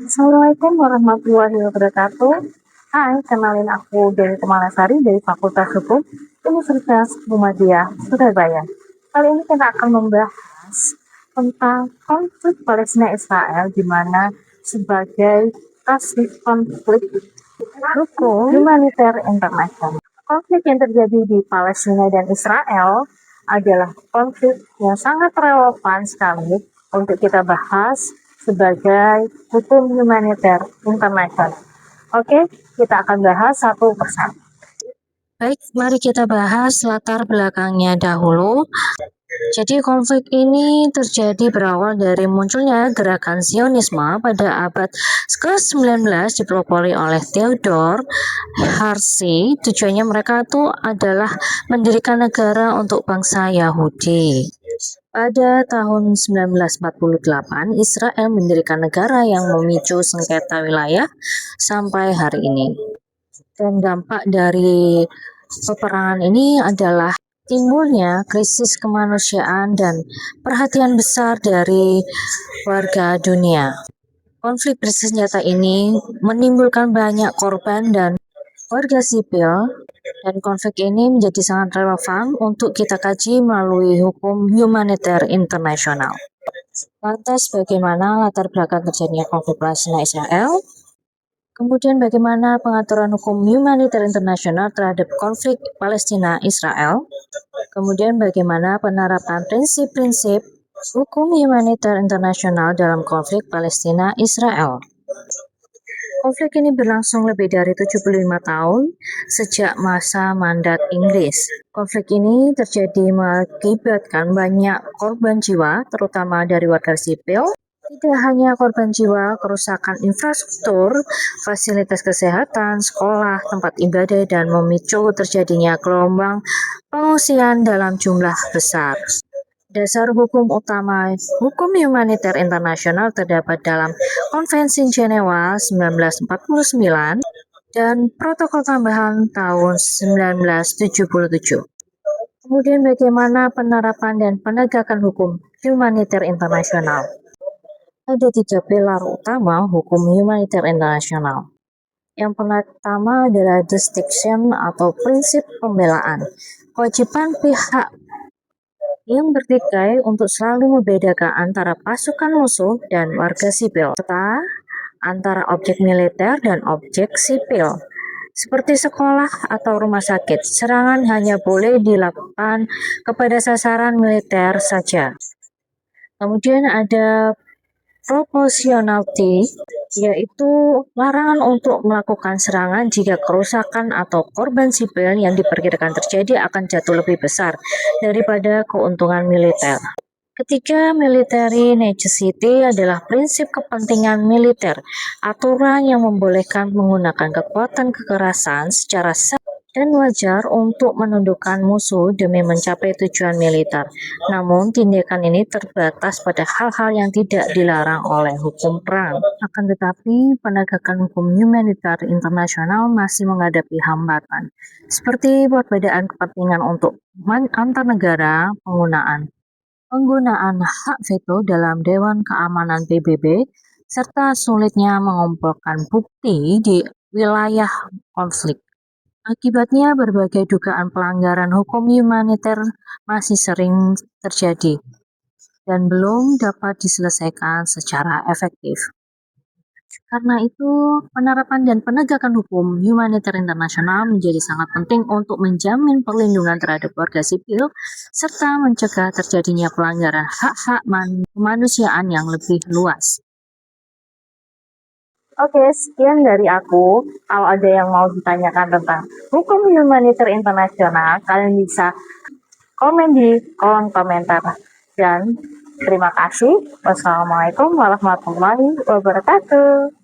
Assalamualaikum warahmatullahi wabarakatuh. Hai, kenalin aku Dewi Kemalasari dari Fakultas Hukum Universitas Muhammadiyah Surabaya. Kali ini kita akan membahas tentang konflik Palestina Israel, di mana sebagai kasus konflik hukum humaniter internasional. Konflik yang terjadi di Palestina dan Israel adalah konflik yang sangat relevan sekali untuk kita bahas sebagai hukum humaniter internasional. Oke, kita akan bahas satu persatu. Baik, mari kita bahas latar belakangnya dahulu. Jadi konflik ini terjadi berawal dari munculnya gerakan Zionisme pada abad ke-19 dipelopori oleh Theodor Herzl. Tujuannya mereka itu adalah mendirikan negara untuk bangsa Yahudi. Pada tahun 1948, Israel mendirikan negara yang memicu sengketa wilayah sampai hari ini. Dan dampak dari peperangan ini adalah timbulnya krisis kemanusiaan dan perhatian besar dari warga dunia. Konflik bersenjata ini menimbulkan banyak korban dan warga sipil, dan konflik ini menjadi sangat relevan untuk kita kaji melalui hukum humaniter internasional. Lantas bagaimana latar belakang terjadinya konflik Palestina Israel? Kemudian bagaimana pengaturan hukum humaniter internasional terhadap konflik Palestina-Israel? Kemudian bagaimana penerapan prinsip-prinsip hukum humaniter internasional dalam konflik Palestina-Israel? Konflik ini berlangsung lebih dari 75 tahun sejak masa mandat Inggris. Konflik ini terjadi mengakibatkan banyak korban jiwa, terutama dari warga sipil. Tidak hanya korban jiwa, kerusakan infrastruktur, fasilitas kesehatan, sekolah, tempat ibadah, dan memicu terjadinya gelombang pengungsian dalam jumlah besar. Dasar hukum utama hukum humaniter internasional terdapat dalam Konvensi Jenewa 1949 dan Protokol Tambahan tahun 1977. Kemudian bagaimana penerapan dan penegakan hukum humaniter internasional? Ada 3 pilar utama hukum humaniter internasional. Yang pertama adalah distinction atau prinsip pembelaan. Kewajiban pihak yang bertikai untuk selalu membedakan antara pasukan musuh dan warga sipil, serta antara objek militer dan objek sipil. Seperti sekolah atau rumah sakit, serangan hanya boleh dilakukan kepada sasaran militer saja. Kemudian ada proportionality, yaitu larangan untuk melakukan serangan jika kerusakan atau korban sipil yang diperkirakan terjadi akan jatuh lebih besar daripada keuntungan militer. Ketiga, military necessity adalah prinsip kepentingan militer, aturan yang membolehkan menggunakan kekuatan kekerasan secara sah dan wajar untuk menundukkan musuh demi mencapai tujuan militer. Namun, tindakan ini terbatas pada hal-hal yang tidak dilarang oleh hukum perang. Akan tetapi, penegakan hukum humaniter internasional masih menghadapi hambatan, seperti perbedaan kepentingan untuk antar negara, penggunaan hak veto dalam Dewan Keamanan PBB, serta sulitnya mengumpulkan bukti di wilayah konflik. Akibatnya, berbagai dugaan pelanggaran hukum humaniter masih sering terjadi dan belum dapat diselesaikan secara efektif. Karena itu, penerapan dan penegakan hukum humaniter internasional menjadi sangat penting untuk menjamin perlindungan terhadap warga sipil serta mencegah terjadinya pelanggaran hak-hak kemanusiaan yang lebih luas. Oke, sekian dari aku. Kalau ada yang mau ditanyakan tentang hukum humaniter internasional, kalian bisa komen di kolom komentar. Dan terima kasih. Wassalamualaikum warahmatullahi wabarakatuh.